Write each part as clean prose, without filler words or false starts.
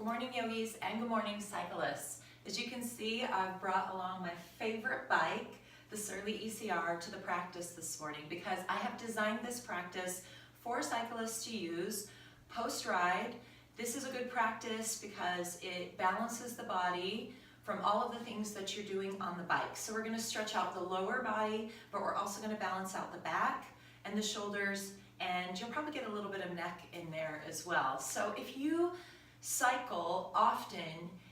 Good morning, yogis, and good morning, cyclists. As you can see, I've brought along my favorite bike, the Surly ECR, to the practice this morning because I have designed this practice for cyclists to use post-ride. This is a good practice because it balances the body from all of the things that you're doing on the bike. So we're going to stretch out the lower body, but we're also going to balance out the back and the shoulders, and you'll probably get a little bit of neck in there as well. So if you cycle often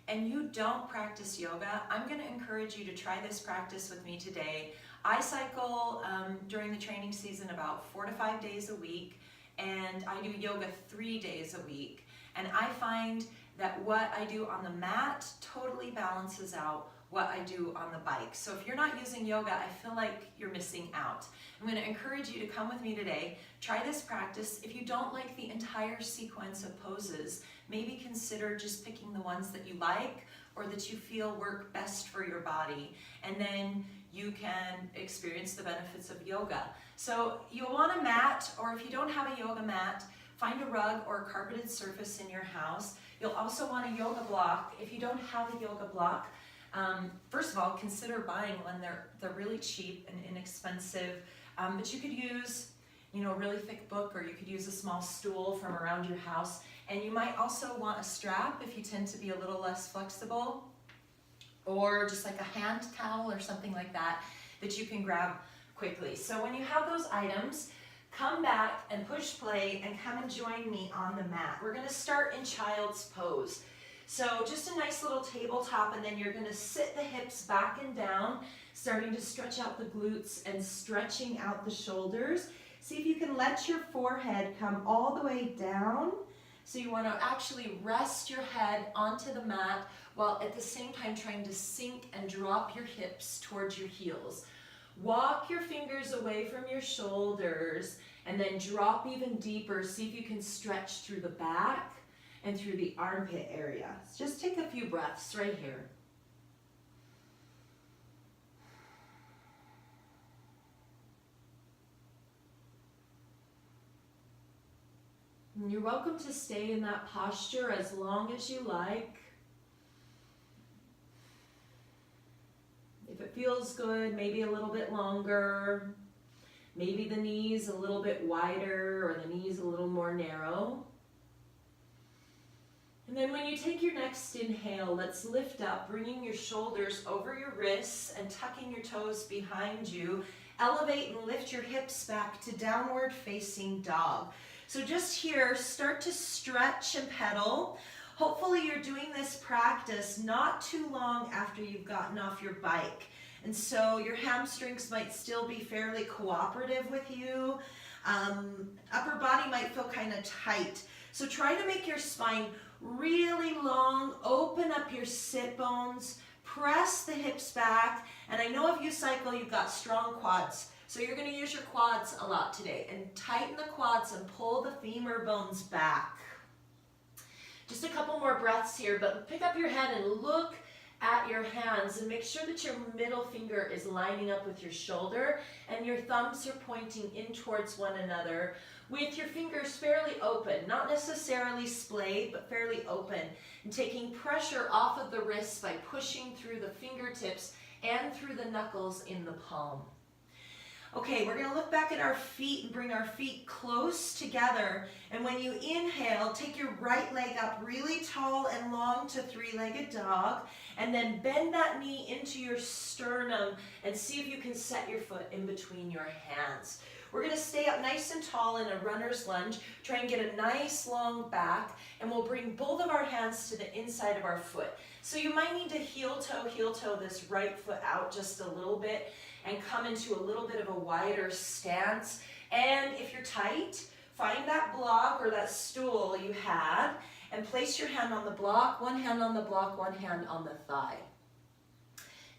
and you don't practice yoga, I'm going to encourage you to try this practice with me today. I cycle during the training season about 4 to 5 days a week, and I do yoga 3 days a week. And I find that what I do on the mat totally balances out what I do on the bike. So if you're not using yoga, I feel like you're missing out. I'm going to encourage you to come with me today, try this practice. If you don't like the entire sequence of poses, maybe consider just picking the ones that you like or that you feel work best for your body, and then you can experience the benefits of yoga. So you'll want a mat, or if you don't have a yoga mat, find a rug or a carpeted surface in your house. You'll also want a yoga block. If you don't have a yoga block, first of all, consider buying one. They're really cheap and inexpensive, but you could use, a really thick book, or you could use a small stool from around your house. And you might also want a strap if you tend to be a little less flexible, or just like a hand towel or something like that that you can grab quickly. So when you have those items, come back and push play and come and join me on the mat. We're going to start in child's pose. So just a nice little tabletop, and then you're going to sit the hips back and down, starting to stretch out the glutes and stretching out the shoulders. See if you can let your forehead come all the way down. So you want to actually rest your head onto the mat while at the same time trying to sink and drop your hips towards your heels. Walk your fingers away from your shoulders and then drop even deeper. See if you can stretch through the back and through the armpit area. Just take a few breaths right here. And you're welcome to stay in that posture as long as you like. If it feels good, maybe a little bit longer. Maybe the knees a little bit wider or the knees a little more narrow. And then when you take your next inhale, let's lift up, bringing your shoulders over your wrists and tucking your toes behind you. Elevate and lift your hips back to downward facing dog. So just here, start to stretch and pedal. Hopefully you're doing this practice not too long after you've gotten off your bike. And so your hamstrings might still be fairly cooperative with you. Upper body might feel kind of tight. So try to make your spine really long. Open up your sit bones. Press the hips back. And I know if you cycle, you've got strong quads. So you're going to use your quads a lot today. And tighten the quads and pull the femur bones back. Just a couple more breaths here, but pick up your head and look at your hands and make sure that your middle finger is lining up with your shoulder and your thumbs are pointing in towards one another with your fingers fairly open, not necessarily splayed, but fairly open, and taking pressure off of the wrists by pushing through the fingertips and through the knuckles in the palm. Okay, we're going to look back at our feet and bring our feet close together. And when you inhale, take your right leg up really tall and long to three-legged dog. And then bend that knee into your sternum and see if you can set your foot in between your hands. We're going to stay up nice and tall in a runner's lunge. Try and get a nice long back. And we'll bring both of our hands to the inside of our foot. So you might need to heel toe this right foot out just a little bit and come into a little bit of a wider stance. And if you're tight, find that block or that stool you had and place your hand on the block, one hand on the block, one hand on the thigh.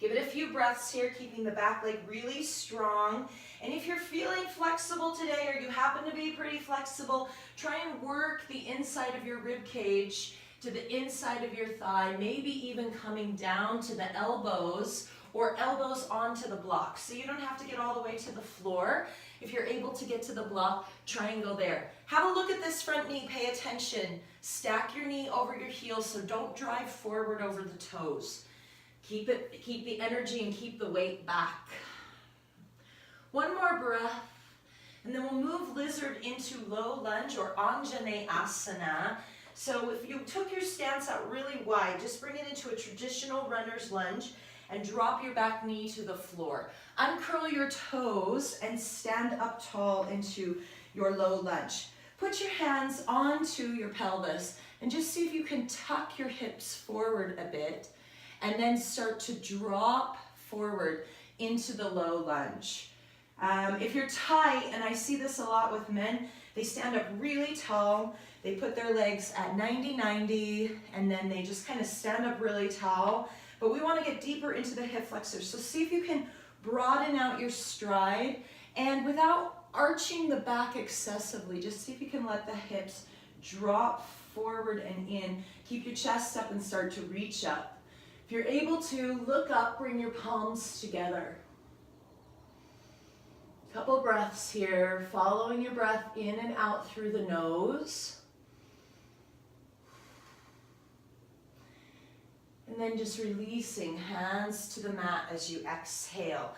Give it a few breaths here, keeping the back leg really strong. And if you're feeling flexible today, or you happen to be pretty flexible, try and work the inside of your rib cage to the inside of your thigh, maybe even coming down to the elbows or elbows onto the block. So you don't have to get all the way to the floor. If you're able to get to the block, try and go there. Have a look at this front knee, pay attention. Stack your knee over your heel, so don't drive forward over the toes. Keep the energy and keep the weight back. One more breath, and then we'll move lizard into low lunge or Anjaneyasana. So if you took your stance out really wide, just bring it into a traditional runner's lunge and drop your back knee to the floor. Uncurl your toes and stand up tall into your low lunge. Put your hands onto your pelvis and just see if you can tuck your hips forward a bit and then start to drop forward into the low lunge. If you're tight, and I see this a lot with men, they stand up really tall, they put their legs at 90-90, and then they just kind of stand up really tall. But we want to get deeper into the hip flexors. So see if you can broaden out your stride, and without arching the back excessively, just see if you can let the hips drop forward and in. Keep your chest up and start to reach up. If you're able to, look up, bring your palms together. Couple breaths here, following your breath in and out through the nose. And then just releasing, hands to the mat as you exhale.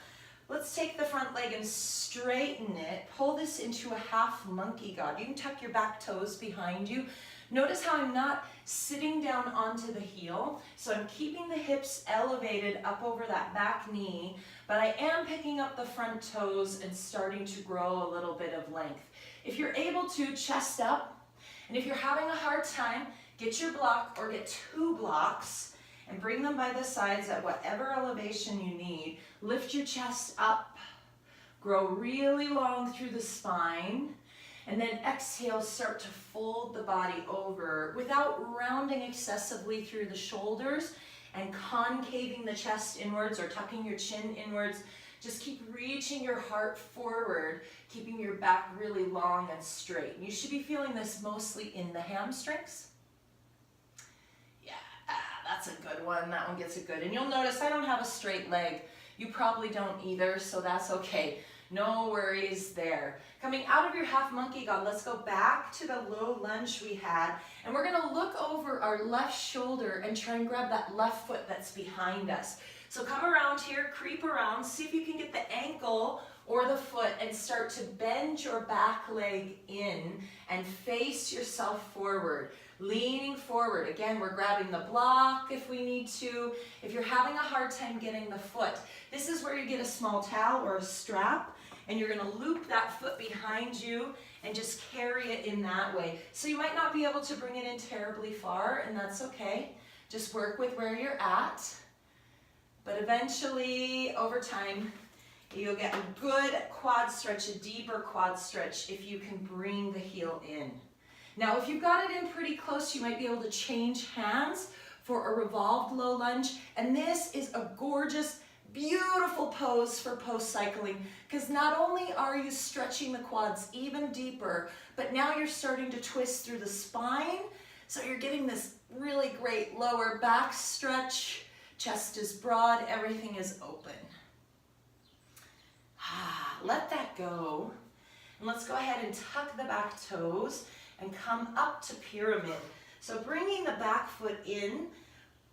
Let's take the front leg and straighten it. Pull this into a half monkey god. You can tuck your back toes behind you. Notice how I'm not sitting down onto the heel. So I'm keeping the hips elevated up over that back knee, but I am picking up the front toes and starting to grow a little bit of length. If you're able to, chest up. And if you're having a hard time, get your block or get two blocks and bring them by the sides at whatever elevation you need. Lift your chest up, grow really long through the spine, and then exhale, start to fold the body over without rounding excessively through the shoulders and concaving the chest inwards or tucking your chin inwards. Just keep reaching your heart forward, keeping your back really long and straight. You should be feeling this mostly in the hamstrings. That's a good one. That one gets it good. And you'll notice I don't have a straight leg. You probably don't either, so that's okay. No worries there. Coming out of your half monkey god, let's go back to the low lunge we had. And we're going to look over our left shoulder and try and grab that left foot that's behind us. So come around here, creep around, see if you can get the ankle or the foot and start to bend your back leg in and face yourself forward. Leaning forward. Again, we're grabbing the block if we need to. If you're having a hard time getting the foot, this is where you get a small towel or a strap, and you're going to loop that foot behind you and just carry it in that way. So you might not be able to bring it in terribly far, and that's okay. Just work with where you're at. But eventually, over time, you'll get a good quad stretch, a deeper quad stretch if you can bring the heel in. Now, if you've got it in pretty close, you might be able to change hands for a revolved low lunge. And this is a gorgeous, beautiful pose for post-cycling, because not only are you stretching the quads even deeper, but now you're starting to twist through the spine. So you're getting this really great lower back stretch. Chest is broad, everything is open. Let that go. And let's go ahead and tuck the back toes and come up to pyramid. So bringing the back foot in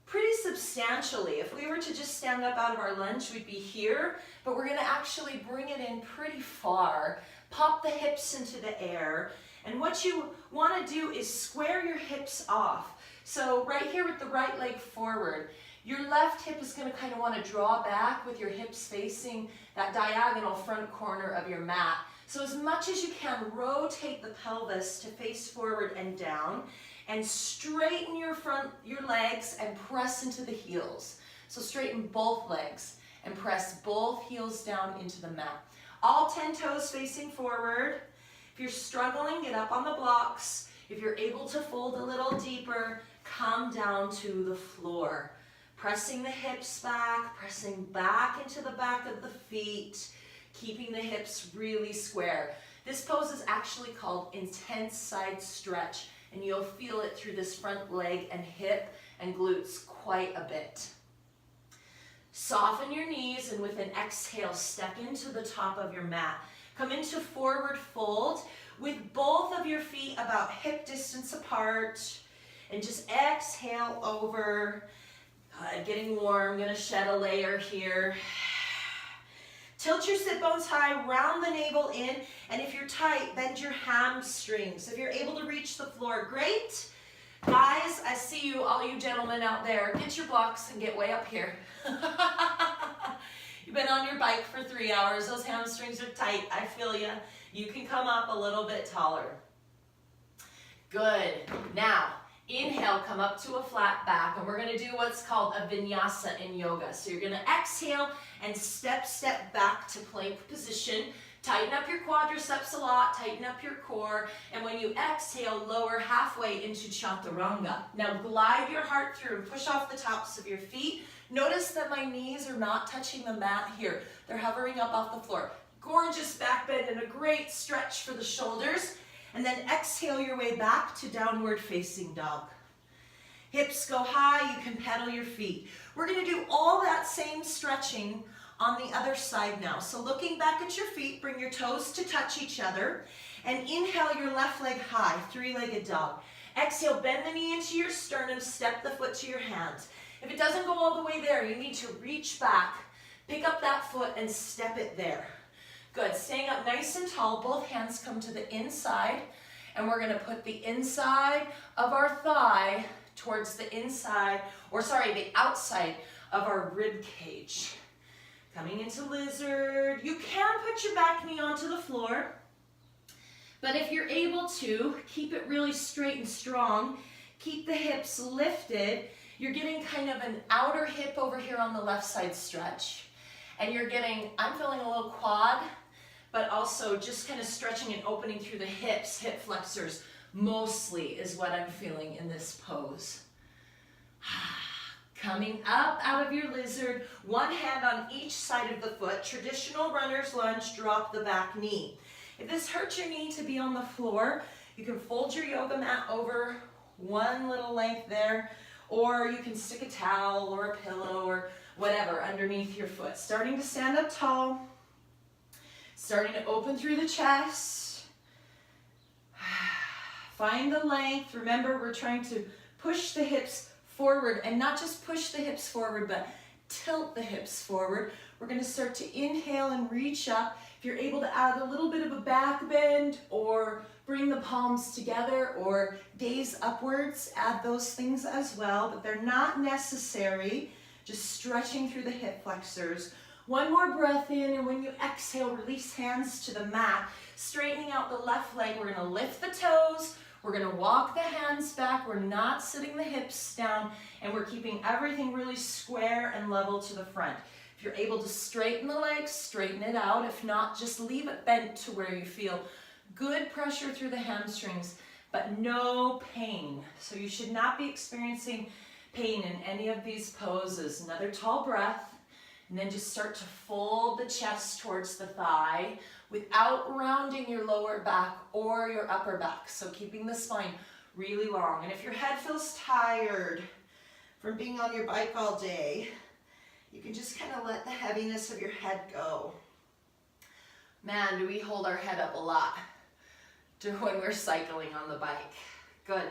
pretty substantially. If we were to just stand up out of our lunge, we'd be here, but we're gonna actually bring it in pretty far. Pop the hips into the air. And what you wanna do is square your hips off. So right here with the right leg forward, your left hip is gonna kind of wanna draw back with your hips facing that diagonal front corner of your mat. So as much as you can, rotate the pelvis to face forward and down, and straighten your legs and press into the heels. So straighten both legs and press both heels down into the mat. All 10 toes facing forward. If you're struggling, get up on the blocks. If you're able to fold a little deeper, come down to the floor. Pressing the hips back, pressing back into the back of the feet, keeping the hips really square. This pose is actually called intense side stretch, and you'll feel it through this front leg and hip and glutes quite a bit. Soften your knees, and with an exhale, step into the top of your mat. Come into forward fold with both of your feet about hip distance apart. And just exhale over. Getting warm, gonna shed a layer here. Tilt your sit bones high, round the navel in, and if you're tight, bend your hamstrings. If you're able to reach the floor, great. Guys, I see you, all you gentlemen out there, get your blocks and get way up here. You've been on your bike for 3 hours, those hamstrings are tight, I feel you. You can come up a little bit taller. Good. Now, inhale, come up to a flat back, and we're gonna do what's called a Vinyasa in yoga. So you're gonna exhale and step back to plank position. Tighten up your quadriceps a lot, tighten up your core, and when you exhale, lower halfway into chaturanga. Now glide your heart through and push off the tops of your feet. Notice that my knees are not touching the mat here. They're hovering up off the floor. Gorgeous back bend and a great stretch for the shoulders. And then exhale your way back to downward facing dog. Hips go high, you can pedal your feet. We're gonna do all that same stretching on the other side now. So looking back at your feet, bring your toes to touch each other, and inhale your left leg high, three-legged dog. Exhale, bend the knee into your sternum, step the foot to your hands. If it doesn't go all the way there, you need to reach back, pick up that foot and step it there. Good, staying up nice and tall, both hands come to the inside, and we're gonna put the inside of our thigh towards the inside, the outside of our rib cage. Coming into lizard, you can put your back knee onto the floor, but if you're able to, keep it really straight and strong, keep the hips lifted. You're getting kind of an outer hip over here on the left side stretch, and you're getting, I'm feeling a little quad, but also just kind of stretching and opening through the hips, hip flexors, mostly is what I'm feeling in this pose. Coming up out of your lizard, one hand on each side of the foot, traditional runner's lunge, drop the back knee. If this hurts your knee to be on the floor, you can fold your yoga mat over one little length there, or you can stick a towel or a pillow or whatever underneath your foot. Starting to stand up tall. Starting to open through the chest. Find the length. Remember, we're trying to push the hips forward, and not just push the hips forward, but tilt the hips forward. We're going to start to inhale and reach up. If you're able to add a little bit of a back bend or bring the palms together or gaze upwards, add those things as well, but they're not necessary. Just stretching through the hip flexors. One more breath in, and when you exhale, release hands to the mat. Straightening out the left leg, we're gonna lift the toes, we're gonna walk the hands back, we're not sitting the hips down, and we're keeping everything really square and level to the front. If you're able to straighten the legs, straighten it out. If not, just leave it bent to where you feel good pressure through the hamstrings, but no pain. So you should not be experiencing pain in any of these poses. Another tall breath. And then just start to fold the chest towards the thigh without rounding your lower back or your upper back. So keeping the spine really long. And if your head feels tired from being on your bike all day, you can just kind of let the heaviness of your head go. Man, do we hold our head up a lot when we're cycling on the bike. Good.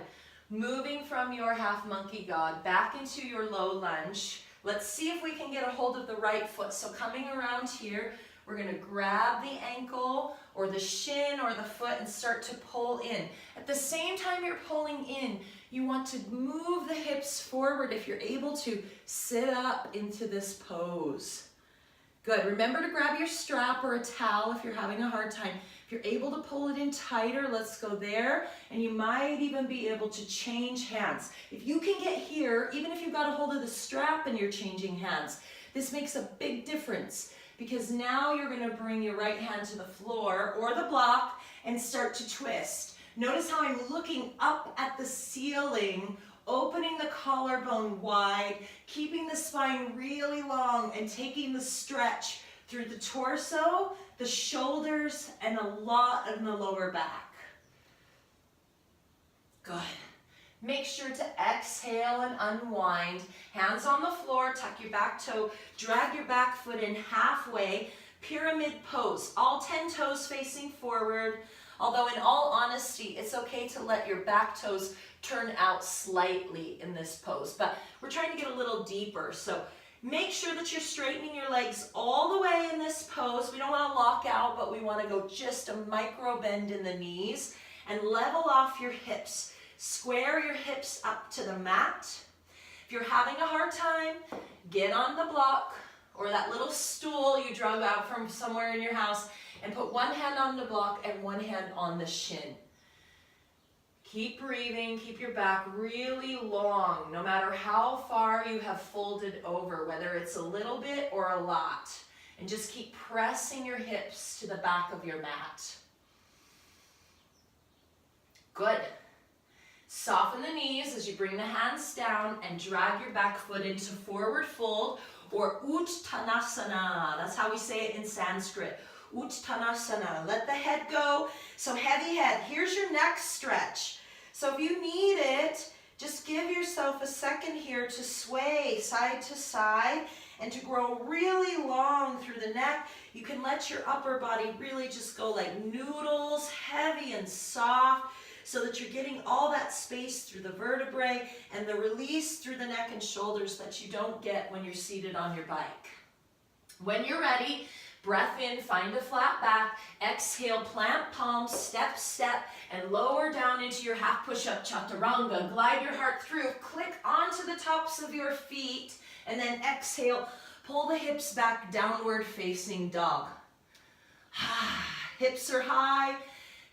Moving from your half monkey god back into your low lunge. Let's see if we can get a hold of the right foot. So coming around here, we're gonna grab the ankle or the shin or the foot and start to pull in. At the same time you're pulling in, you want to move the hips forward. If you're able to, sit up into this pose. Good, remember to grab your strap or a towel if you're having a hard time. If you're able to pull it in tighter, let's go there. And you might even be able to change hands. If you can get here, even if you've got a hold of the strap and you're changing hands, this makes a big difference because now you're gonna bring your right hand to the floor or the block and start to twist. Notice how I'm looking up at the ceiling, opening the collarbone wide, keeping the spine really long and taking the stretch through the torso, the shoulders, and a lot in the lower back. Good. Make sure to exhale and unwind. Hands on the floor, tuck your back toe, drag your back foot in halfway, pyramid pose, all 10 toes facing forward. Although in all honesty, it's okay to let your back toes turn out slightly in this pose, but we're trying to get a little deeper. So make sure that you're straightening your legs all the way in this pose. We don't want to lock out, but we want to go just a micro bend in the knees and level off your hips. Square your hips up to the mat. If you're having a hard time, get on the block or that little stool you drug out from somewhere in your house and put one hand on the block and one hand on the shin. Keep breathing, keep your back really long, no matter how far you have folded over, whether it's a little bit or a lot. And just keep pressing your hips to the back of your mat. Good. Soften the knees as you bring the hands down and drag your back foot into forward fold or Uttanasana. That's how we say it in Sanskrit. Uttanasana. Let the head go. So heavy head. Here's your next stretch. So if you need it, just give yourself a second here to sway side to side and to grow really long through the neck. You can let your upper body really just go like noodles, heavy and soft, so that you're getting all that space through the vertebrae and the release through the neck and shoulders that you don't get when you're seated on your bike. When you're ready, breath in, find a flat back. Exhale, plant palms, step, step, and lower down into your half push-up chaturanga. Glide your heart through, click onto the tops of your feet, and then exhale, pull the hips back, downward facing dog. Hips are high.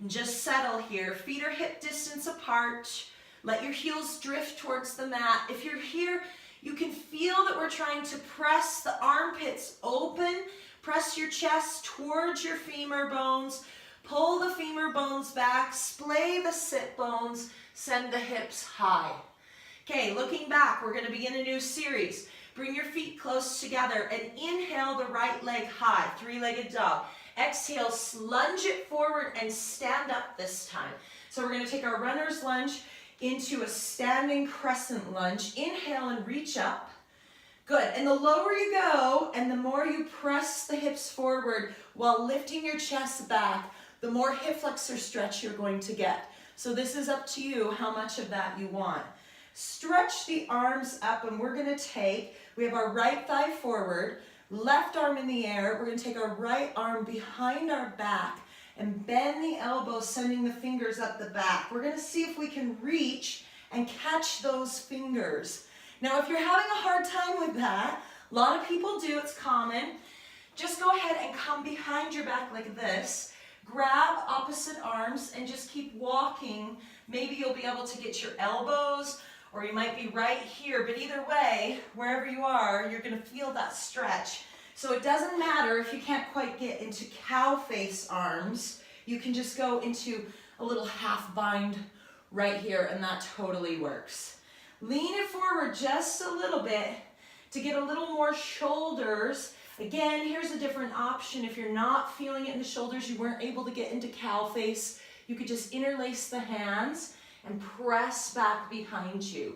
Just settle here. Feet are hip distance apart. Let your heels drift towards the mat. If you're here, you can feel that we're trying to press the armpits open. Press your chest towards your femur bones. Pull the femur bones back. Splay the sit bones. Send the hips high. Okay, looking back, we're going to begin a new series. Bring your feet close together and inhale the right leg high, three-legged dog. Exhale, lunge it forward and stand up this time. So we're going to take our runner's lunge into a standing crescent lunge. Inhale and reach up. Good. And the lower you go and the more you press the hips forward while lifting your chest back, the more hip flexor stretch you're going to get. So this is up to you how much of that you want. Stretch the arms up and we're going to we have our right thigh forward, left arm in the air. We're going to take our right arm behind our back and bend the elbow, sending the fingers up the back. We're going to see if we can reach and catch those fingers. Now, if you're having a hard time with that, a lot of people do, it's common, just go ahead and come behind your back like this. Grab opposite arms and just keep walking. Maybe you'll be able to get your elbows, or you might be right here, but either way, wherever you are, you're going to feel that stretch. So it doesn't matter if you can't quite get into cow face arms. You can just go into a little half bind right here, and that totally works. Lean it forward just a little bit to get a little more shoulders. Again, here's a different option. If you're not feeling it in the shoulders, you weren't able to get into cow face, you could just interlace the hands and press back behind you.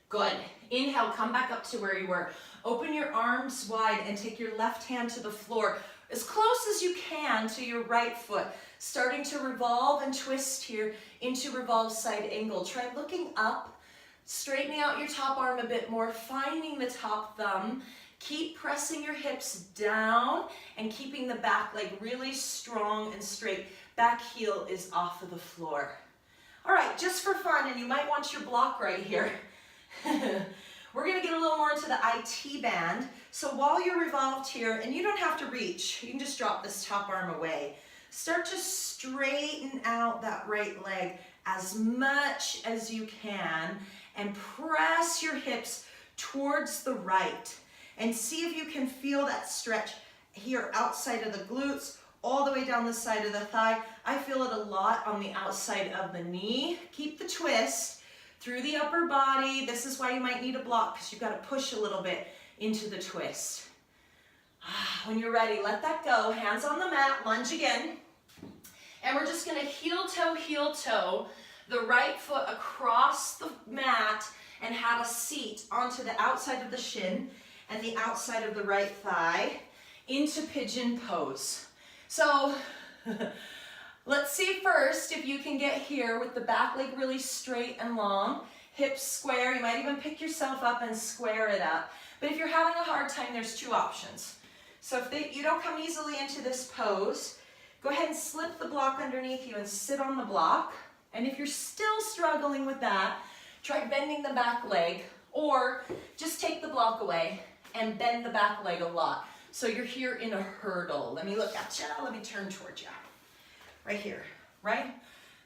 Good. Inhale, come back up to where you were. Open your arms wide and take your left hand to the floor as close as you can to your right foot. Starting to revolve and twist here into revolve side angle. Try looking up, straightening out your top arm a bit more, finding the top thumb. Keep pressing your hips down and keeping the back leg really strong and straight. Back heel is off of the floor. All right, just for fun, and you might want your block right here. We're going to get a little more into the IT band. So while you're revolved here, and you don't have to reach, you can just drop this top arm away. Start to straighten out that right leg as much as you can and press your hips towards the right. And see if you can feel that stretch here outside of the glutes, all the way down the side of the thigh. I feel it a lot on the outside of the knee. Keep the twist through the upper body. This is why you might need a block, because you've got to push a little bit into the twist. When you're ready, let that go. Hands on the mat, lunge again. And we're just going to heel toe, the right foot across the mat and have a seat onto the outside of the shin and the outside of the right thigh into pigeon pose. So Let's see first if you can get here with the back leg really straight and long, hips square. You might even pick yourself up and square it up. But if you're having a hard time, there's two options. So if you don't come easily into this pose, go ahead and slip the block underneath you and sit on the block. And if you're still struggling with that, try bending the back leg, or just take the block away and bend the back leg a lot. So you're here in a hurdle. Let me look at you. Let me turn towards you. Right here, right?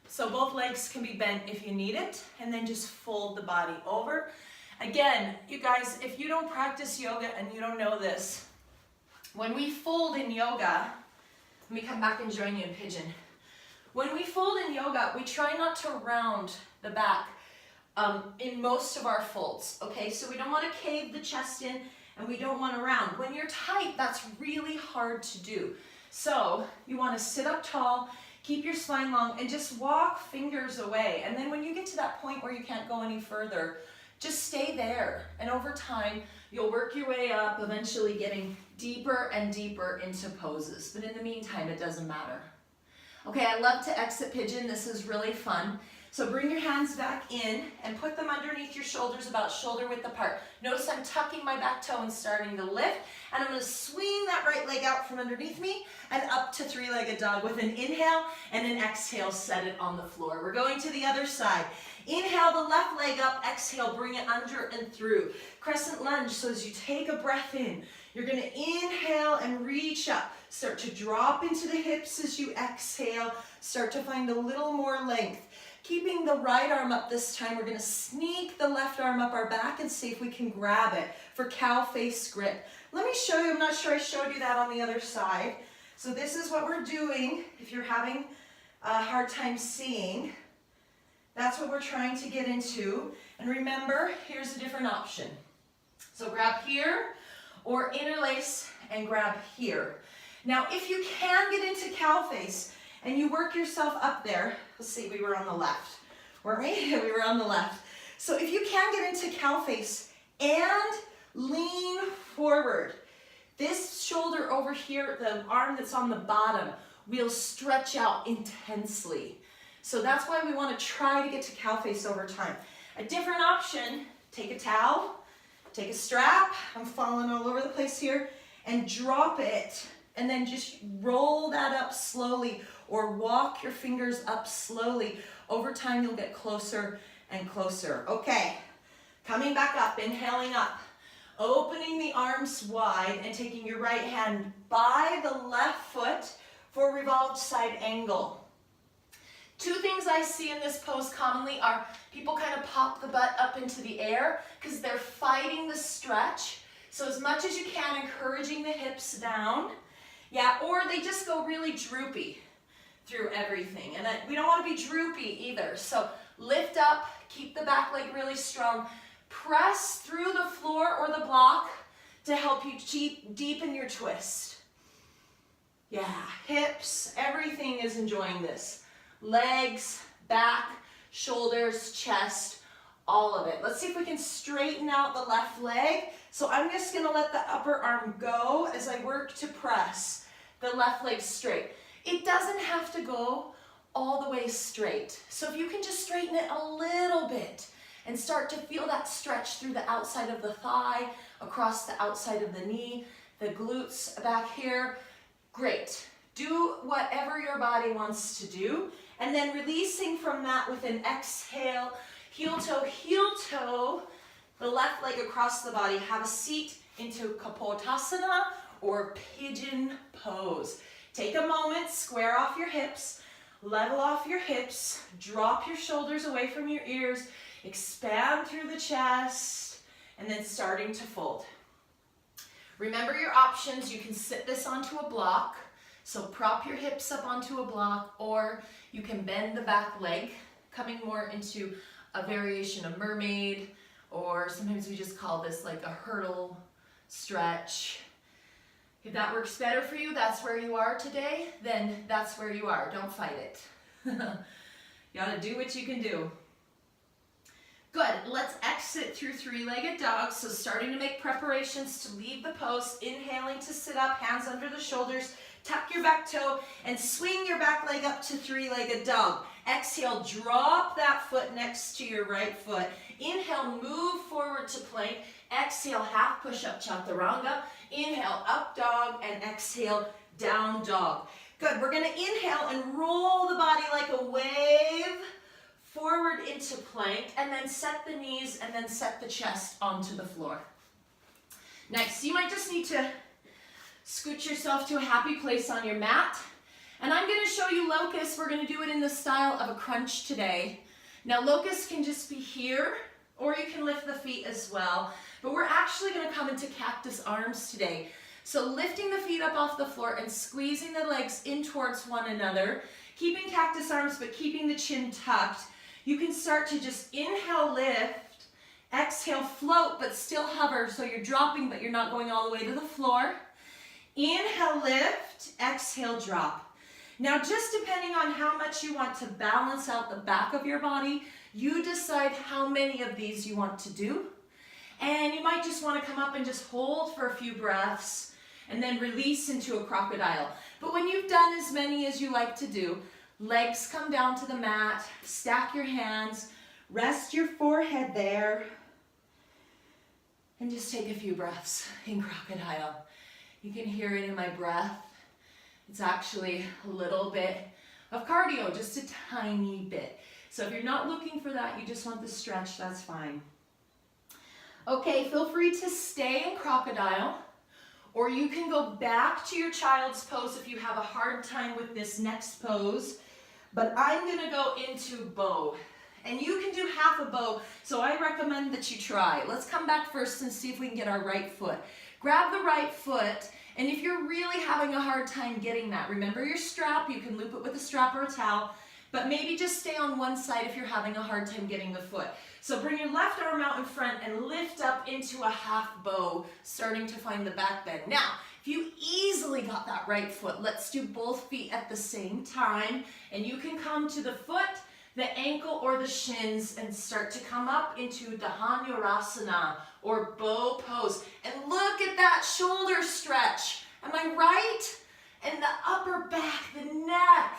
So both legs can be bent if you need it, and then just fold the body over. Again, you guys, if you don't practice yoga and you don't know this, when we fold in yoga, let me come back and join you in Pigeon. When we fold in yoga, we try not to round the back in most of our folds, okay? So we don't want to cave the chest in, and we don't want to round. When you're tight, that's really hard to do. So you want to sit up tall, keep your spine long, and just walk fingers away. And then when you get to that point where you can't go any further, just stay there. And over time, you'll work your way up, eventually getting deeper and deeper into poses. But in the meantime, it doesn't matter. Okay, I love to exit Pigeon. This is really fun. So bring your hands back in and put them underneath your shoulders, about shoulder width apart. Notice I'm tucking my back toe and starting to lift, and I'm going to swing that right leg out from underneath me and up to three-legged dog with an inhale and an exhale, set it on the floor. We're going to the other side. Inhale the left leg up, exhale, bring it under and through. Crescent lunge, so as you take a breath in, you're going to inhale and reach up. Start to drop into the hips as you exhale. Start to find a little more length. Keeping the right arm up this time, we're going to sneak the left arm up our back and see if we can grab it for cow face grip. Let me show you. I'm not sure I showed you that on the other side. So this is what we're doing if you're having a hard time seeing. That's what we're trying to get into. And remember, here's a different option. So grab here or interlace and grab here. Now, if you can get into cow face and you work yourself up there, let's see, we were on the left, weren't we? We were on the left. So if you can get into cow face and lean forward, this shoulder over here, the arm that's on the bottom, will stretch out intensely. So that's why we want to try to get to cow face over time. A different option, take a towel, take a strap, I'm falling all over the place here, and drop it, and then just roll that up slowly, or walk your fingers up slowly. Over time, you'll get closer and closer. Okay, coming back up, inhaling up, opening the arms wide, and taking your right hand by the left foot for revolved side angle. Two things I see in this pose commonly are people kind of pop the butt up into the air because they're fighting the stretch. So as much as you can, encouraging the hips down. Yeah, or they just go really droopy through everything. And we don't want to be droopy either. So lift up, keep the back leg really strong. Press through the floor or the block to help you deepen your twist. Yeah, hips, everything is enjoying this. Legs, back, shoulders, chest, all of it. Let's see if we can straighten out the left leg. So I'm just going to let the upper arm go as I work to press the left leg straight. It doesn't have to go all the way straight. So if you can just straighten it a little bit and start to feel that stretch through the outside of the thigh, across the outside of the knee, the glutes back here, great. Do whatever your body wants to do. And then releasing from that with an exhale, heel toe, the left leg across the body. Have a seat into Kapotasana or Pigeon pose. Take a moment, square off your hips, level off your hips, drop your shoulders away from your ears, expand through the chest, and then starting to fold. Remember your options. You can sit this onto a block. So prop your hips up onto a block, or you can bend the back leg, coming more into a variation of mermaid, or sometimes we just call this like a hurdle stretch. If that works better for you, that's where you are today, then that's where you are. Don't fight it. You gotta do what you can do. Good, let's exit through three-legged dog. So starting to make preparations to leave the pose, inhaling to sit up, hands under the shoulders, tuck your back toe, and swing your back leg up to three-legged dog. Exhale, drop that foot next to your right foot. Inhale, move forward to plank. Exhale, half push-up chaturanga. Inhale, up dog, and exhale, down dog. Good, we're gonna inhale and roll the body like a wave forward into plank, and then set the knees, and then set the chest onto the floor. Next, you might just need to scoot yourself to a happy place on your mat. And I'm gonna show you locust. We're gonna do it in the style of a crunch today. Now, locust can just be here, or you can lift the feet as well. But we're actually gonna come into cactus arms today. So lifting the feet up off the floor and squeezing the legs in towards one another, keeping cactus arms but keeping the chin tucked. You can start to just inhale, lift, exhale, float, but still hover. So you're dropping, but you're not going all the way to the floor. Inhale, lift, exhale, drop. Now, just depending on how much you want to balance out the back of your body, you decide how many of these you want to do. And you might just want to come up and just hold for a few breaths and then release into a crocodile. But when you've done as many as you like to do, legs come down to the mat, stack your hands, rest your forehead there, and just take a few breaths in crocodile. You can hear it in my breath. It's actually a little bit of cardio, just a tiny bit. So if you're not looking for that, you just want the stretch, that's fine. Okay, feel free to stay in crocodile, or you can go back to your child's pose if you have a hard time with this next pose. But I'm gonna go into bow. And you can do half a bow, so I recommend that you try. Let's come back first and see if we can get our right foot. Grab the right foot, and if you're really having a hard time getting that, remember your strap, you can loop it with a strap or a towel, but maybe just stay on one side if you're having a hard time getting the foot. So bring your left arm out in front and lift up into a half bow, starting to find the back bend. Now, if you easily got that right foot, let's do both feet at the same time, and you can come to the foot, the ankle, or the shins, and start to come up into Dhanurasana, or bow pose. And look at that shoulder stretch. Am I right? And the upper back, the neck,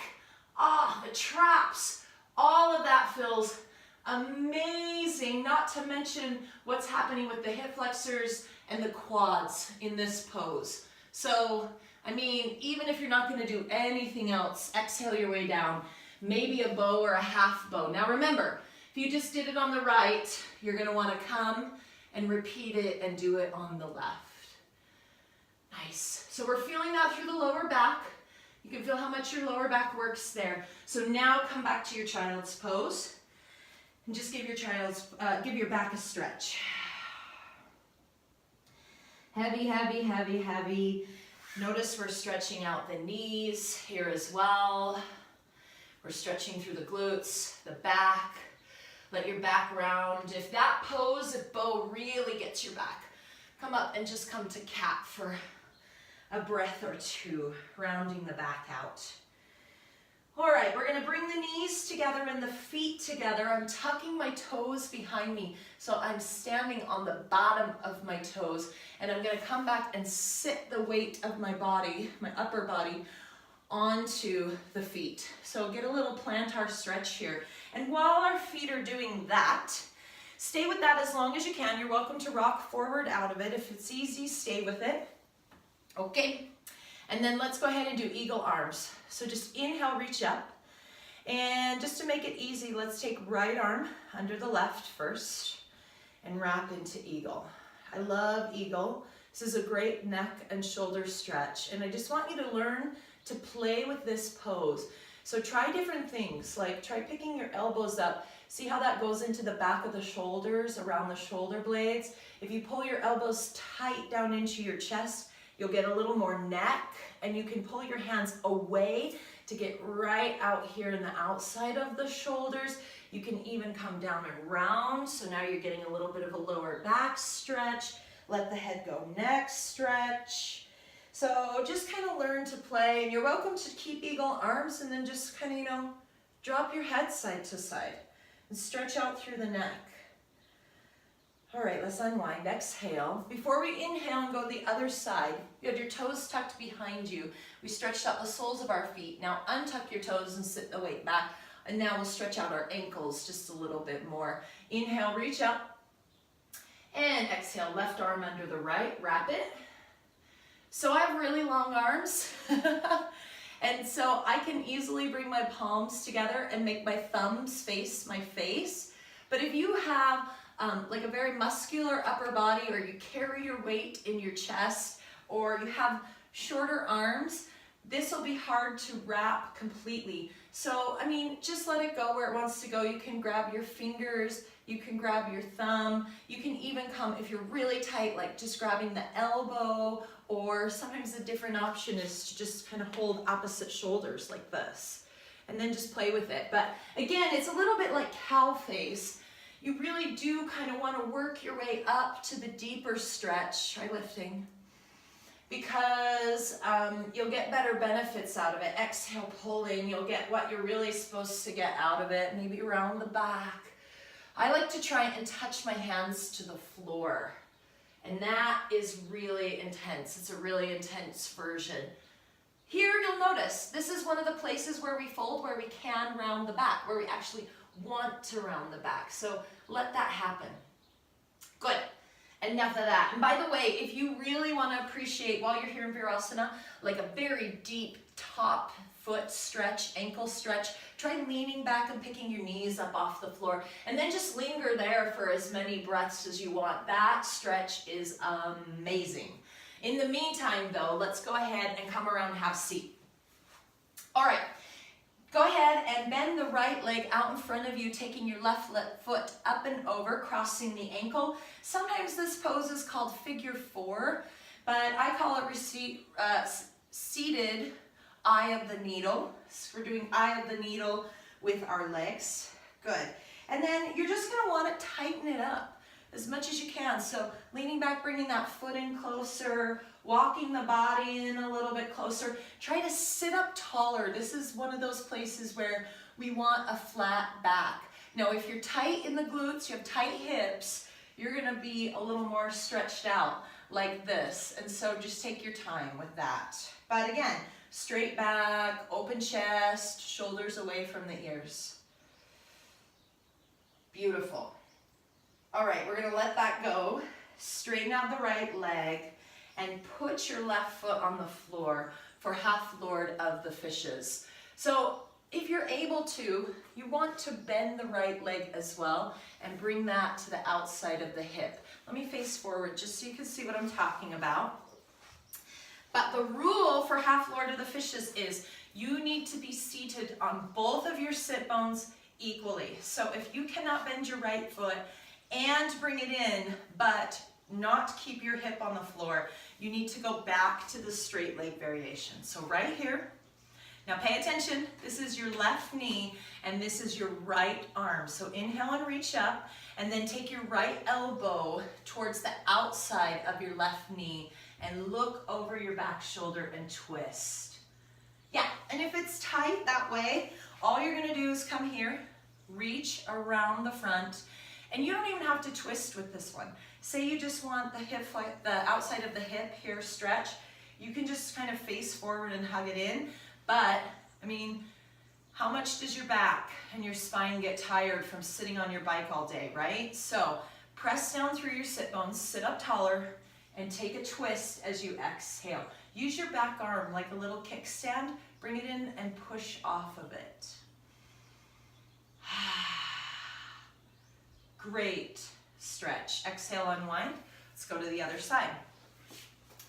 the traps, all of that feels amazing, not to mention what's happening with the hip flexors and the quads in this pose. So, I mean, even if you're not going to do anything else, exhale your way down. Maybe a bow or a half bow. Now remember, if you just did it on the right, you're going to want to come and repeat it and do it on the left. Nice. So we're feeling that through the lower back. You can feel how much your lower back works there. So now come back to your child's pose and just give your back a stretch. Heavy, heavy, heavy, heavy. Notice we're stretching out the knees here as well. We're stretching through the glutes, the back. Let your back round. If that pose, if bow really gets your back, come up and just come to cat for a breath or two, rounding the back out. All right, we're gonna bring the knees together and the feet together. I'm tucking my toes behind me, so I'm standing on the bottom of my toes, and I'm gonna come back and sit the weight of my body, my upper body, onto the feet. So get a little plantar stretch here. And while our feet are doing that, stay with that as long as you can. You're welcome to rock forward out of it. If it's easy, stay with it. Okay. And then let's go ahead and do eagle arms. So just inhale, reach up. And just to make it easy, let's take right arm under the left first and wrap into eagle. I love eagle. This is a great neck and shoulder stretch. And I just want you to learn to play with this pose. So try different things, like try picking your elbows up. See how that goes into the back of the shoulders, around the shoulder blades. If you pull your elbows tight down into your chest, you'll get a little more neck, and you can pull your hands away to get right out here in the outside of the shoulders. You can even come down and round, so now you're getting a little bit of a lower back stretch. Let the head go, neck stretch. So just kind of learn to play, and you're welcome to keep eagle arms and then just kind of, drop your head side to side and stretch out through the neck. All right, let's unwind, exhale. Before we inhale and go the other side, you have your toes tucked behind you. We stretched out the soles of our feet. Now untuck your toes and sit the weight back. And now we'll stretch out our ankles just a little bit more. Inhale, reach up. And exhale, left arm under the right, wrap it. So I have really long arms. And so I can easily bring my palms together and make my thumbs face my face. But if you have like a very muscular upper body, or you carry your weight in your chest, or you have shorter arms, this will be hard to wrap completely. So, I mean, just let it go where it wants to go. You can grab your fingers, you can grab your thumb, you can even come, if you're really tight, like just grabbing the elbow, or sometimes a different option is to just kind of hold opposite shoulders like this, and then just play with it. But again, it's a little bit like cow face. You really do kind of want to work your way up to the deeper stretch. Try lifting, because you'll get better benefits out of it. Exhale, pulling, you'll get what you're really supposed to get out of it, maybe around the back. I like to try and touch my hands to the floor, and that is really intense. It's a really intense version. Here you'll notice, this is one of the places where we fold, where we can round the back, where we actually want to round the back. So let that happen. Good. Enough of that. And by the way, if you really want to appreciate, while you're here in Virasana, like a very deep top foot stretch, ankle stretch, try leaning back and picking your knees up off the floor, and then just linger there for as many breaths as you want. That stretch is amazing. In the meantime though, let's go ahead and come around and have a seat. All right. Go ahead and bend the right leg out in front of you, taking your left foot up and over, crossing the ankle. Sometimes this pose is called figure 4, but I call it seated eye of the needle. So we're doing eye of the needle with our legs. Good. And then you're just going to want to tighten it up as much as you can. So leaning back, bringing that foot in closer, walking the body in a little bit closer. Try to sit up taller. This is one of those places where we want a flat back. Now, if you're tight in the glutes, you have tight hips, you're going to be a little more stretched out like this. And so just take your time with that. But again, straight back, open chest, shoulders away from the ears. Beautiful. All right, we're going to let that go. Straighten out the right leg and put your left foot on the floor for half lord of the fishes. So if you're able to, you want to bend the right leg as well and bring that to the outside of the hip. Let me face forward just so you can see what I'm talking about. But the rule for half lord of the fishes is you need to be seated on both of your sit bones equally. So if you cannot bend your right foot and bring it in, but not keep your hip on the floor, you need to go back to the straight leg variation. So right here, now pay attention, this is your left knee and this is your right arm. So inhale and reach up, and then take your right elbow towards the outside of your left knee and look over your back shoulder and twist. Yeah, and if it's tight that way, all you're gonna do is come here, reach around the front, and you don't even have to twist with this one. Say you just want the hip, the outside of the hip here stretch, you can just kind of face forward and hug it in. But, I mean, how much does your back and your spine get tired from sitting on your bike all day, right? So press down through your sit bones, sit up taller, and take a twist as you exhale. Use your back arm like a little kickstand, bring it in and push off of it. Great stretch. Exhale, unwind. Let's go to the other side.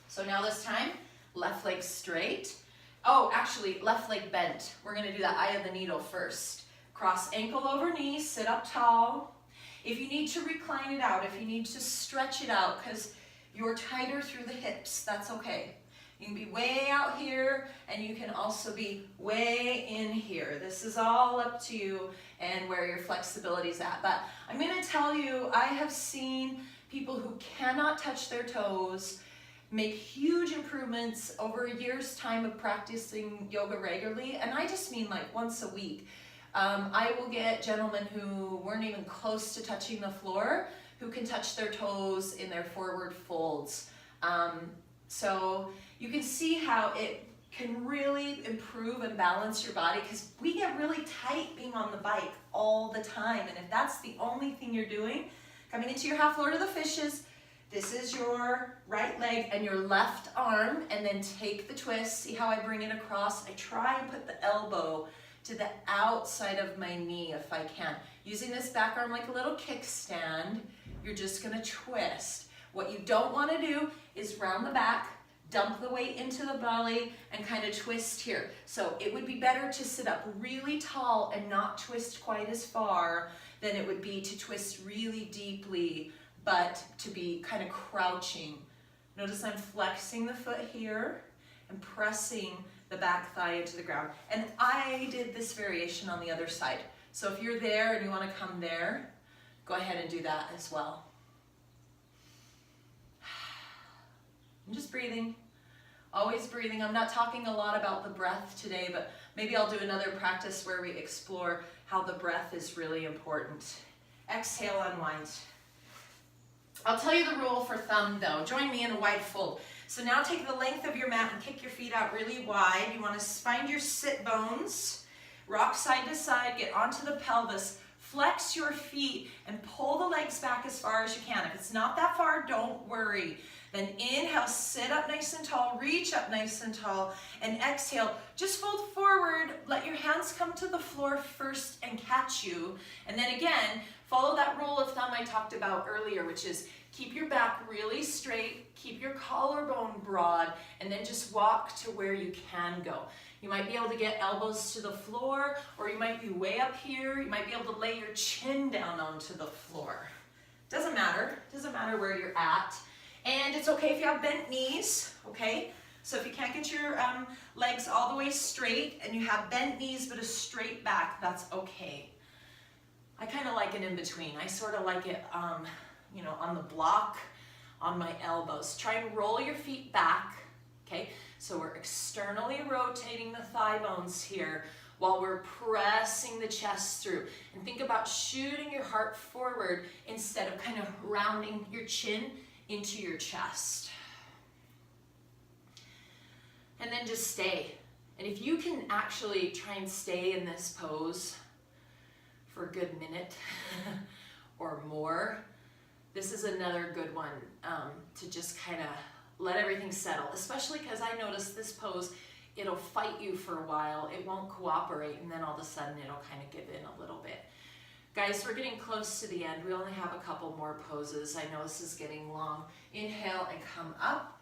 So now this time, left leg straight. Oh, actually, left leg bent. We're gonna do the eye of the needle first. Cross ankle over knee, sit up tall. If you need to recline it out, if you need to stretch it out because you're tighter through the hips, that's okay. You can be way out here and you can also be way in here. This is all up to you and where your flexibility is at. But I'm gonna tell you, I have seen people who cannot touch their toes make huge improvements over a year's time of practicing yoga regularly. And I just mean like once a week. I will get gentlemen who weren't even close to touching the floor who can touch their toes in their forward folds. So you can see how it can really improve and balance your body, because we get really tight being on the bike all the time. And if that's the only thing you're doing, coming into your half floor to the fishes, this is your right leg and your left arm, and then take the twist. See how I bring it across? I try and put the elbow to the outside of my knee if I can. Using this back arm like a little kickstand, you're just gonna twist. What you don't wanna do is round the back, dump the weight into the belly, and kind of twist here. So it would be better to sit up really tall and not twist quite as far than it would be to twist really deeply, but to be kind of crouching. Notice I'm flexing the foot here and pressing the back thigh into the ground. And I did this variation on the other side. So if you're there and you want to come there, go ahead and do that as well. I'm just breathing, always breathing. I'm not talking a lot about the breath today, but maybe I'll do another practice where we explore how the breath is really important. Exhale, unwind. I'll tell you the rule for thumb though. Join me in a wide fold. So now take the length of your mat and kick your feet out really wide. You want to find your sit bones, rock side to side, get onto the pelvis, flex your feet and pull the legs back as far as you can. If it's not that far, don't worry. Then inhale, sit up nice and tall, reach up nice and tall, and exhale, just fold forward, let your hands come to the floor first and catch you. And then again, follow that rule of thumb I talked about earlier, which is keep your back really straight, keep your collarbone broad, and then just walk to where you can go. You might be able to get elbows to the floor, or you might be way up here. You might be able to lay your chin down onto the floor. Doesn't matter where you're at. And it's okay if you have bent knees, okay? So if you can't get your legs all the way straight and you have bent knees but a straight back, that's okay. I kind of like it in between. I sort of like it, you know, on the block, on my elbows. Try and roll your feet back, okay? So we're externally rotating the thigh bones here while we're pressing the chest through. And think about shooting your heart forward instead of kind of rounding your chin into your chest. And then just stay. And if you can actually try and stay in this pose for a good minute or more, this is another good one to just kind of let everything settle, especially because I noticed this pose, it'll fight you for a while, it won't cooperate, and then all of a sudden it'll kind of give in a little bit. Guys, we're getting close to the end. We only have a couple more poses. I know this is getting long. Inhale and come up.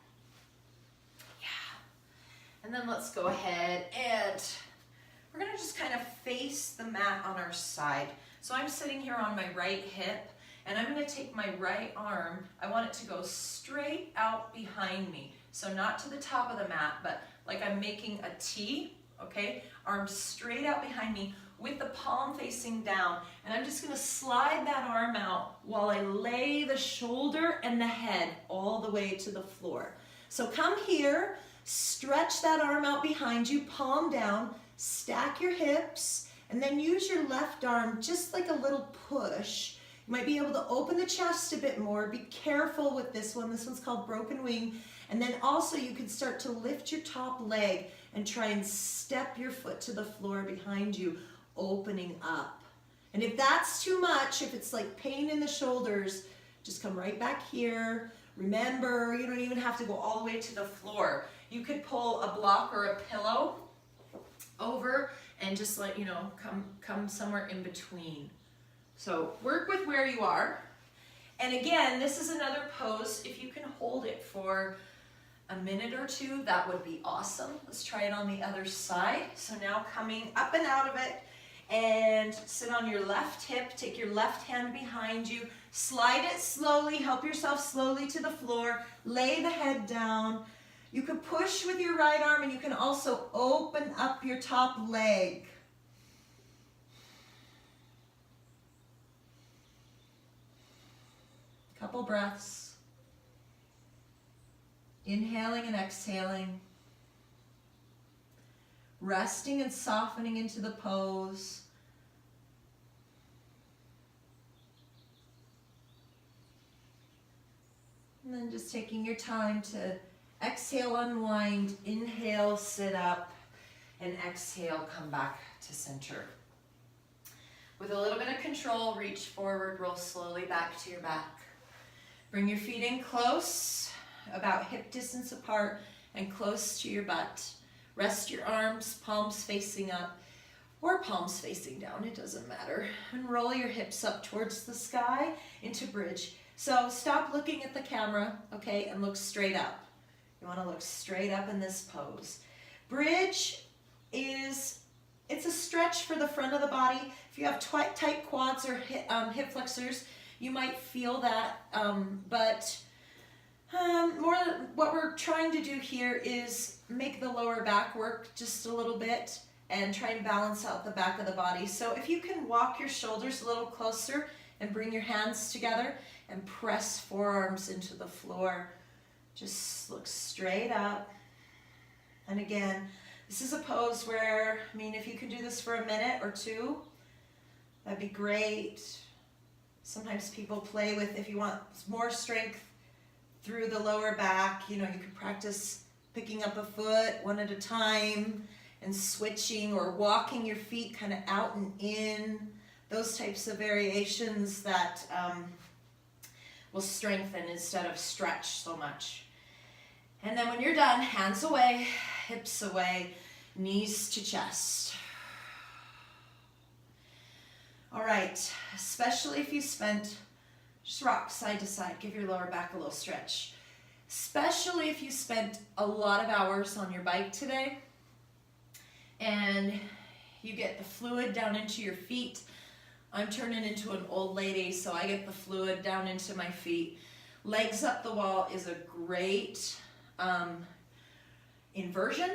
Yeah. And then let's go ahead and we're gonna just kind of face the mat on our side. So I'm sitting here on my right hip, and I'm gonna take my right arm. I want it to go straight out behind me. So not to the top of the mat, but like I'm making a T, okay? Arm straight out behind me, with the palm facing down, and I'm just gonna slide that arm out while I lay the shoulder and the head all the way to the floor. So come here, stretch that arm out behind you, palm down, stack your hips, and then use your left arm just like a little push. You might be able to open the chest a bit more. Be careful with this one. This one's called broken wing. And then also you can start to lift your top leg and try and step your foot to the floor behind you, opening up. And if that's too much, if it's like pain in the shoulders, just come right back here. Remember, you don't even have to go all the way to the floor. You could pull a block or a pillow over and just let, you know, come somewhere in between. So work with where you are. And again, this is another pose. If you can hold it for a minute or two, that would be awesome. Let's try it on the other side. So now coming up and out of it, and sit on your left hip, take your left hand behind you, slide it slowly, help yourself slowly to the floor, lay the head down. You can push with your right arm, and you can also open up your top leg. Couple breaths. Inhaling and exhaling. Resting and softening into the pose. And then just taking your time to exhale, unwind, inhale, sit up, and exhale, come back to center. With a little bit of control, reach forward, roll slowly back to your back. Bring your feet in close, about hip distance apart, and close to your butt. Rest your arms, palms facing up, or palms facing down, it doesn't matter. And roll your hips up towards the sky into bridge. So stop looking at the camera, okay, and look straight up. You want to look straight up in this pose. Bridge is, it's a stretch for the front of the body. If you have tight quads or hip flexors, you might feel that, but more what we're trying to do here is make the lower back work just a little bit and try and balance out the back of the body. So if you can walk your shoulders a little closer and bring your hands together and press forearms into the floor. Just look straight up. And again, this is a pose where, I mean, if you can do this for a minute or two, that'd be great. Sometimes people play with, if you want more strength through the lower back, you know, you can practice picking up a foot one at a time and switching or walking your feet kind of out and in. Those types of variations that will strengthen instead of stretch so much. And then when you're done, hands away, hips away, knees to chest. All right, especially if you spent, just rock side to side, give your lower back a little stretch. Especially if you spent a lot of hours on your bike today and you get the fluid down into your feet. I'm turning into an old lady, so I get the fluid down into my feet. Legs up the wall is a great inversion.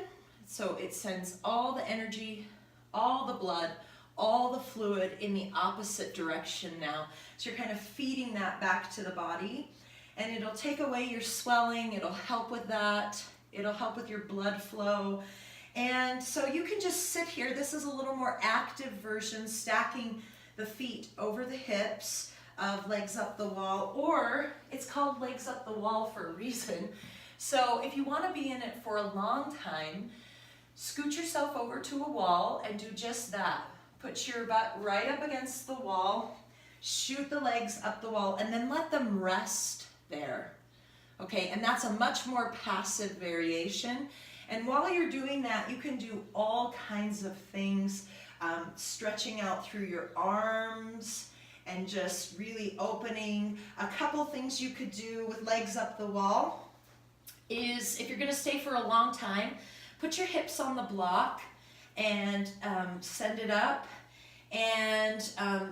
So it sends all the energy, all the blood, all the fluid in the opposite direction now. So you're kind of feeding that back to the body, and it'll take away your swelling. It'll help with that. It'll help with your blood flow. And so you can just sit here. This is a little more active version, stacking the feet over the hips of legs up the wall, or it's called legs up the wall for a reason. So if you want to be in it for a long time, scoot yourself over to a wall and do just that. Put your butt right up against the wall, shoot the legs up the wall, and then let them rest there. Okay, and that's a much more passive variation. And while you're doing that, you can do all kinds of things, stretching out through your arms and just really opening. A couple things you could do with legs up the wall is, if you're going to stay for a long time, put your hips on the block and send it up. And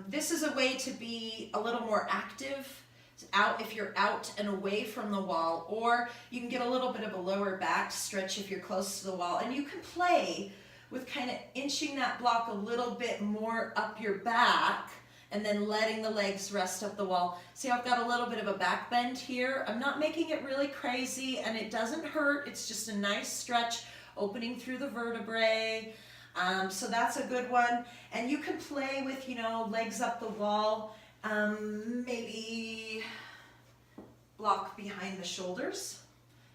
this is a way to be a little more active out if you're out and away from the wall, or you can get a little bit of a lower back stretch if you're close to the wall, and you can play with kind of inching that block a little bit more up your back and then letting the legs rest up the wall. See, I've got a little bit of a back bend here. I'm not making it really crazy, and it doesn't hurt. It's just a nice stretch opening through the vertebrae. So that's a good one. And you can play with, you know, legs up the wall, maybe block behind the shoulders.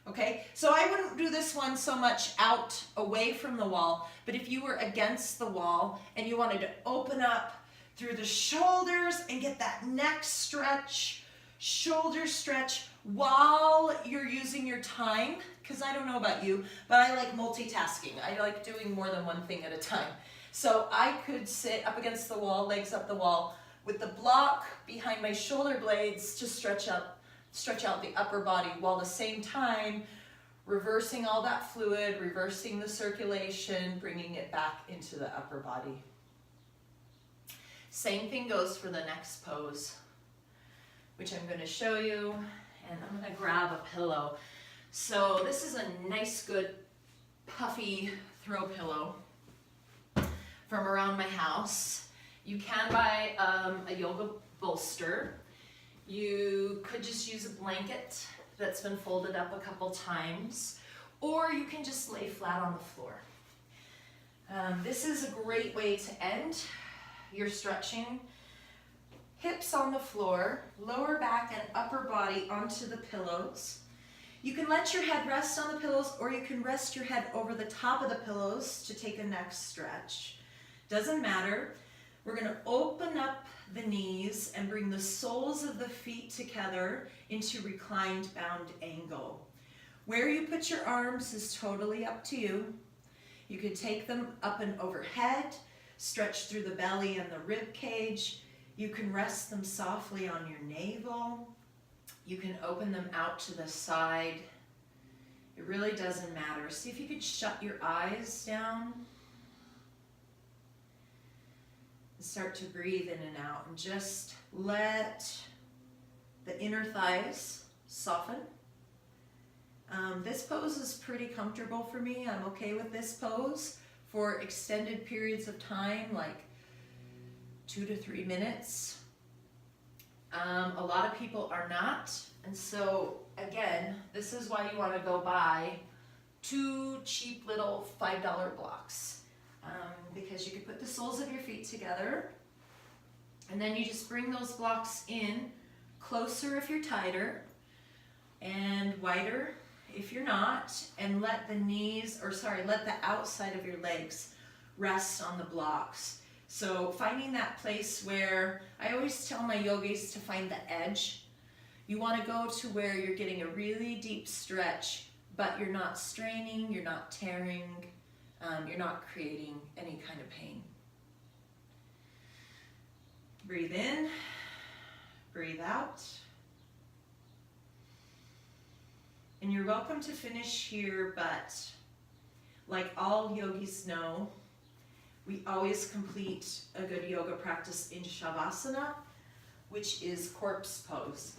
Okay, so I wouldn't do this one so much out away from the wall, but if you were against the wall and you wanted to open up through the shoulders and get that neck stretch, shoulder stretch, while you're using your time, because I don't know about you, but I like multitasking. I like doing more than one thing at a time. So I could sit up against the wall, legs up the wall, with the block behind my shoulder blades to stretch out the upper body, while at the same time reversing all that fluid, reversing the circulation, bringing it back into the upper body. Same thing goes for the next pose, which I'm going to show you, and I'm going to grab a pillow. So this is a nice, good, puffy throw pillow from around my house. You can buy a yoga bolster. You could just use a blanket that's been folded up a couple times, or you can just lay flat on the floor. This is a great way to end your stretching. hips on the floor, lower back and upper body onto the pillows. You can let your head rest on the pillows, or you can rest your head over the top of the pillows to take a neck stretch. Doesn't matter. We're going to open up the knees and bring the soles of the feet together into reclined bound angle. Where you put your arms is totally up to you. You can take them up and overhead, stretch through the belly and the rib cage. You can rest them softly on your navel. You can open them out to the side. It really doesn't matter. See if you could shut your eyes down. And start to breathe in and out. And just let the inner thighs soften. This pose is pretty comfortable for me. I'm okay with this pose for extended periods of time, like 2 to 3 minutes. A lot of people are not, and so again, this is why you want to go buy 2 cheap little $5 blocks, because you can put the soles of your feet together, and then you just bring those blocks in closer if you're tighter, and wider if you're not, and let the outside of your legs rest on the blocks. So finding that place where, I always tell my yogis to find the edge. You want to go to where you're getting a really deep stretch, but you're not straining, you're not tearing, you're not creating any kind of pain. Breathe in, breathe out. And you're welcome to finish here, but like all yogis know, we always complete a good yoga practice in Savasana, which is corpse pose.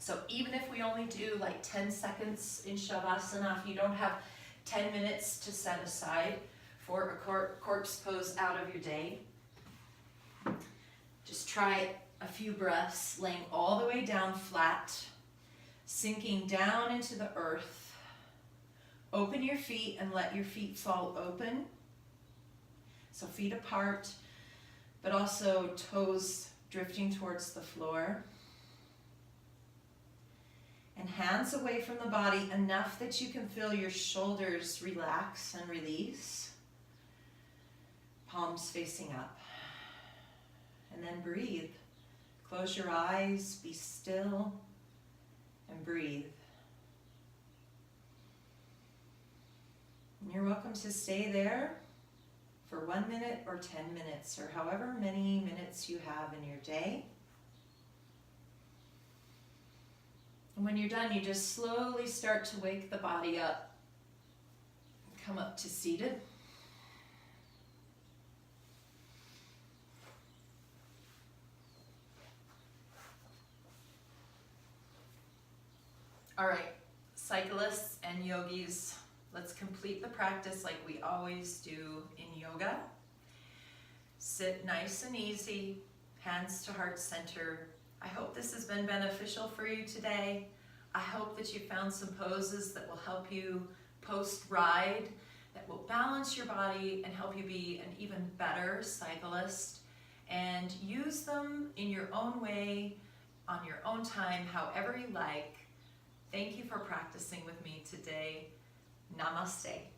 So even if we only do like 10 seconds in Savasana, if you don't have 10 minutes to set aside for a corpse pose out of your day, just try a few breaths, laying all the way down flat, sinking down into the earth. Open your feet and let your feet fall open. So feet apart, but also toes drifting towards the floor. And hands away from the body enough that you can feel your shoulders relax and release. Palms facing up. And then breathe. Close your eyes, be still, and breathe. And you're welcome to stay there for 1 minute or 10 minutes, or however many minutes you have in your day. And when you're done, you just slowly start to wake the body up. Come up to seated. All right, cyclists and yogis, let's complete the practice like we always do in yoga. Sit nice and easy, hands to heart center. I hope this has been beneficial for you today. I hope that you found some poses that will help you post-ride, that will balance your body and help you be an even better cyclist. And use them in your own way, on your own time, however you like. Thank you for practicing with me today. Namaste.